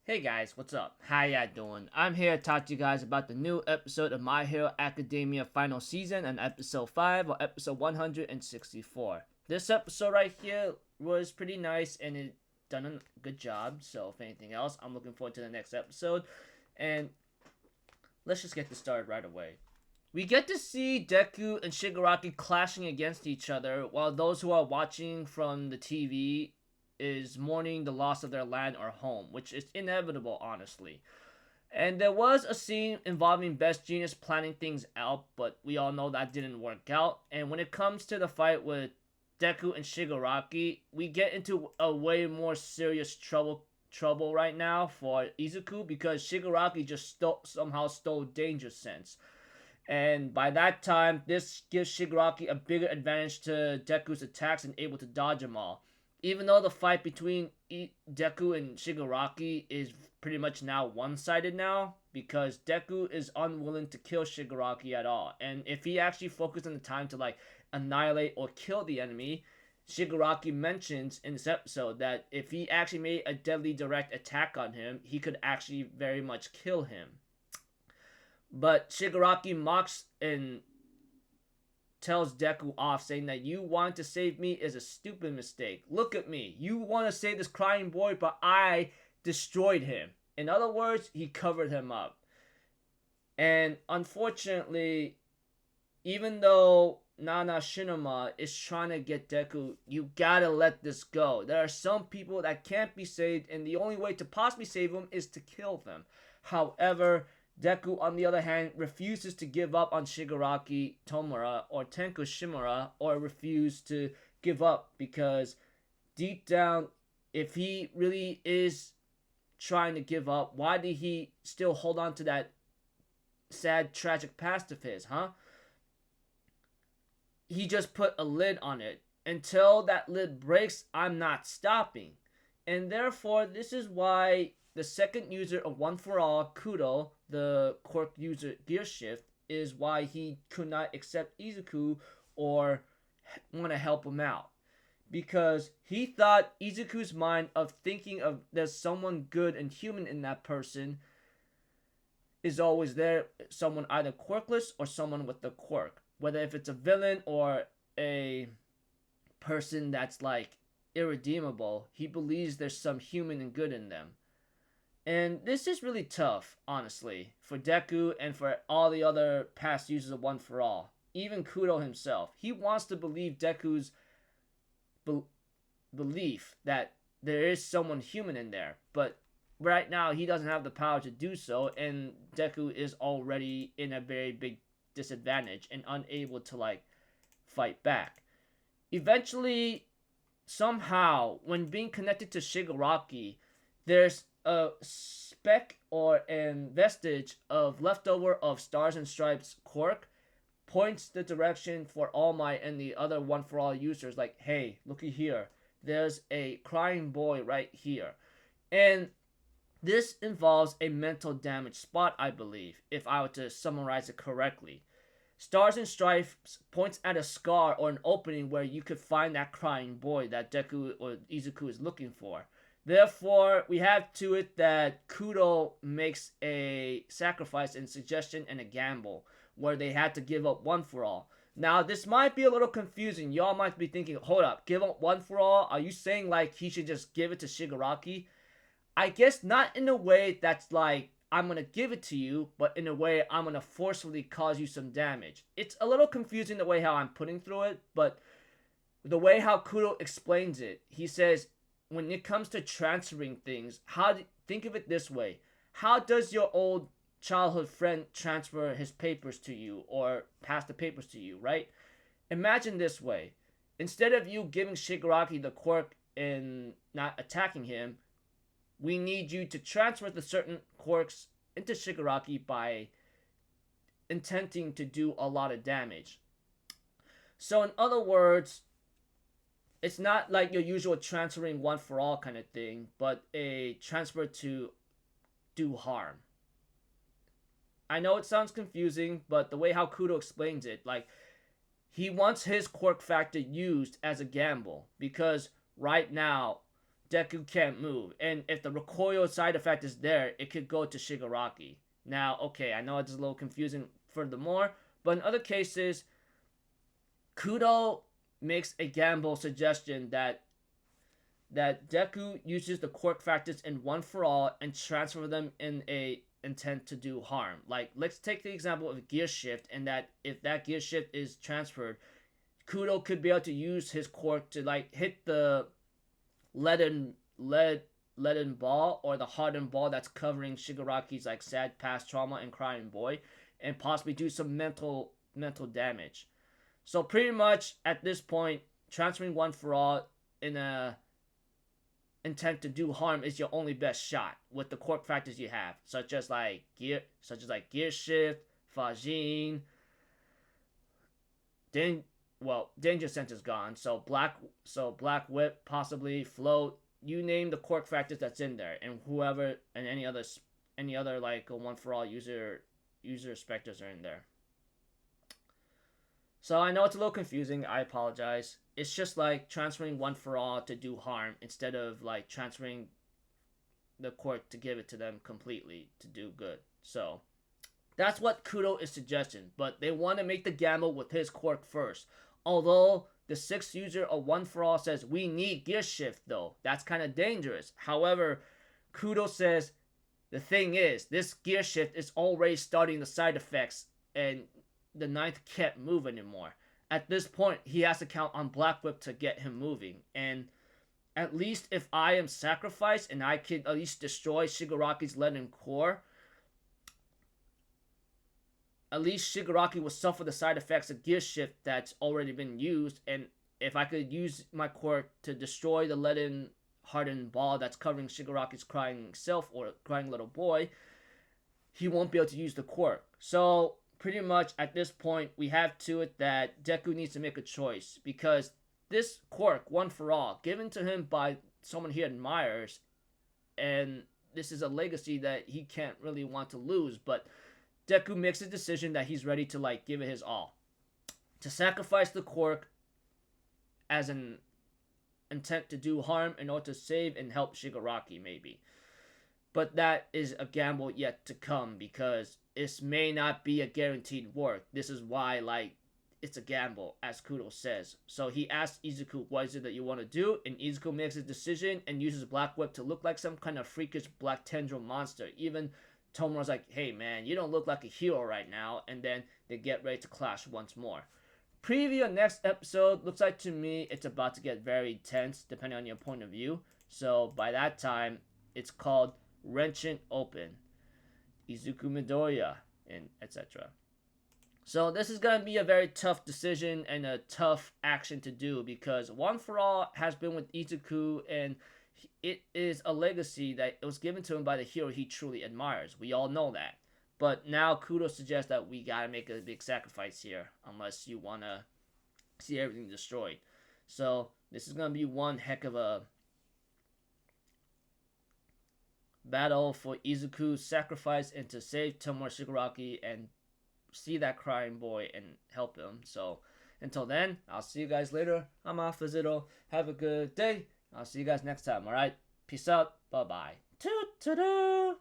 Hey guys, what's up? How ya doing? I'm here to talk to you guys about the new episode of My Hero Academia final season and episode 5 or episode 164. This episode right here was pretty nice and it done a good job. So if anything else, I'm looking forward to the next episode. And let's just get this started right away. We get to see Deku and Shigaraki clashing against each other while those who are watching from the TV is mourning the loss of their land or home, which is inevitable, honestly. And there was a scene involving Best Genius planning things out, but we all know that didn't work out. And when it comes to the fight with Deku and Shigaraki, we get into a way more serious trouble right now for Izuku because Shigaraki just somehow stole Danger Sense. And by that time, this gives Shigaraki a bigger advantage to Deku's attacks and able to dodge them all. Even though the fight between Deku and Shigaraki is pretty much now one-sided now, because Deku is unwilling to kill Shigaraki at all. And if he actually focused on the time to annihilate or kill the enemy, Shigaraki mentions in this episode that if he actually made a deadly direct attack on him, he could actually very much kill him. But Shigaraki mocks and tells Deku off, saying that you want to save me is a stupid mistake. Look at me. You want to save this crying boy, but I destroyed him. In other words, he covered him up. And unfortunately, even though Nana Shinama is trying to get Deku, you gotta let this go. There are some people that can't be saved, and the only way to possibly save them is to kill them. However, Deku, on the other hand, refuses to give up on Shigaraki Tomura or Tenko Shimura, or refuse to give up because deep down, if he really is trying to give up, why did he still hold on to that sad, tragic past of his, huh? He just put a lid on it. Until that lid breaks, I'm not stopping. And therefore, this is why the second user of One For All, Kudo, the quirk user Gear Shift, is why he could not accept Izuku or want to help him out. Because he thought Izuku's mind of thinking of there's someone good and human in that person is always there. Someone either quirkless or someone with the quirk. Whether if it's a villain or a person that's irredeemable, he believes there's some human and good in them. And this is really tough, honestly, for Deku and for all the other past users of One For All. Even Kudo himself. He wants to believe Deku's belief that there is someone human in there. But right now, he doesn't have the power to do so, and Deku is already in a very big disadvantage and unable to, fight back. Eventually, somehow, when being connected to Shigaraki, there's a speck or a vestige of leftover of Stars and Stripes quirk points the direction for All Might and the other One For All users, like, hey, looky here, there's a crying boy right here. And this involves a mental damage spot, I believe, if I were to summarize it correctly. Stars and Stripes points at a scar or an opening where you could find that crying boy that Deku or Izuku is looking for. Therefore, we have to it that Kudo makes a sacrifice and suggestion and a gamble where they had to give up One For All. Now, this might be a little confusing. Y'all might be thinking, hold up, give up One For All? Are you saying he should just give it to Shigaraki? I guess not in a way that's I'm going to give it to you, but in a way I'm going to forcefully cause you some damage. It's a little confusing the way how I'm putting through it, but the way how Kudo explains it, he says, when it comes to transferring things, think of it this way. How does your old childhood friend transfer his papers to you or pass the papers to you, right? Imagine this way. Instead of you giving Shigaraki the quirk and not attacking him, we need you to transfer the certain quirks into Shigaraki by intending to do a lot of damage. So in other words, it's not like your usual transferring One For All kind of thing, but a transfer to do harm. I know it sounds confusing, but the way how Kudo explains it, he wants his quirk factor used as a gamble, because right now Deku can't move. And if the recoil side effect is there, it could go to Shigaraki. Now, okay, I know it's a little confusing furthermore, but in other cases, Kudo makes a gamble suggestion that Deku uses the quirk factors in One for All and transfer them in a intent to do harm. Like, let's take the example of Gear Shift, and that if that Gear Shift is transferred, Kudo could be able to use his quirk to like hit the leaden ball or the hardened ball that's covering Shigaraki's like sad past trauma and crying boy, and possibly do some mental damage. So pretty much at this point, transferring One for All in a intent to do harm is your only best shot with the quirk factors you have, such as gear shift, Fajin, Danger Sense is gone, so Black Whip, possibly Float. You name the quirk factors that's in there, and whoever and any other like One for All user specters are in there. So I know it's a little confusing. I apologize. It's just like transferring One for All to do harm instead of like transferring the quirk to give it to them completely to do good. So that's what Kudo is suggesting, but they want to make the gamble with his quirk first. Although the 6th user of One for All says we need Gear Shift though. That's kind of dangerous. However, Kudo says the thing is, this Gear Shift is already starting the side effects, and the 9th can't move anymore. At this point, he has to count on Black Whip to get him moving. And at least if I am sacrificed and I can at least destroy Shigaraki's leaden core, at least Shigaraki will suffer the side effects of Gear Shift that's already been used. And if I could use my quirk to destroy the leaden hardened ball that's covering Shigaraki's crying self or crying little boy, he won't be able to use the quirk. So pretty much at this point, we have to it that Deku needs to make a choice, because this quirk, One for All, given to him by someone he admires, and this is a legacy that he can't really want to lose, but Deku makes a decision that he's ready to like give it his all. To sacrifice the quirk as an intent to do harm in order to save and help Shigaraki, maybe. But that is a gamble yet to come, because this may not be a guaranteed work. This is why, like, it's a gamble, as Kudo says. So he asks Izuku, what is it that you want to do? And Izuku makes a decision and uses Black Whip to look like some kind of freakish black tendril monster. Even Tomura's like, hey man, you don't look like a hero right now. And then they get ready to clash once more. Preview of next episode. Looks like to me it's about to get very tense, depending on your point of view. So by that time, it's called Wrenching Open, Izuku Midoriya, and etc. So this is going to be a very tough decision and a tough action to do, because One for All has been with Izuku, and it is a legacy that it was given to him by the hero he truly admires. We all know that. But now Kudo suggests that we got to make a big sacrifice here, unless you want to see everything destroyed. So this is going to be one heck of a battle for Izuku's sacrifice and to save Tomura Shigaraki and see that crying boy and help him. So until then, I'll see you guys later. I'm off Zito. Have a good day. I'll see you guys next time. Alright? Peace out. Bye bye. Toot-toot-toot.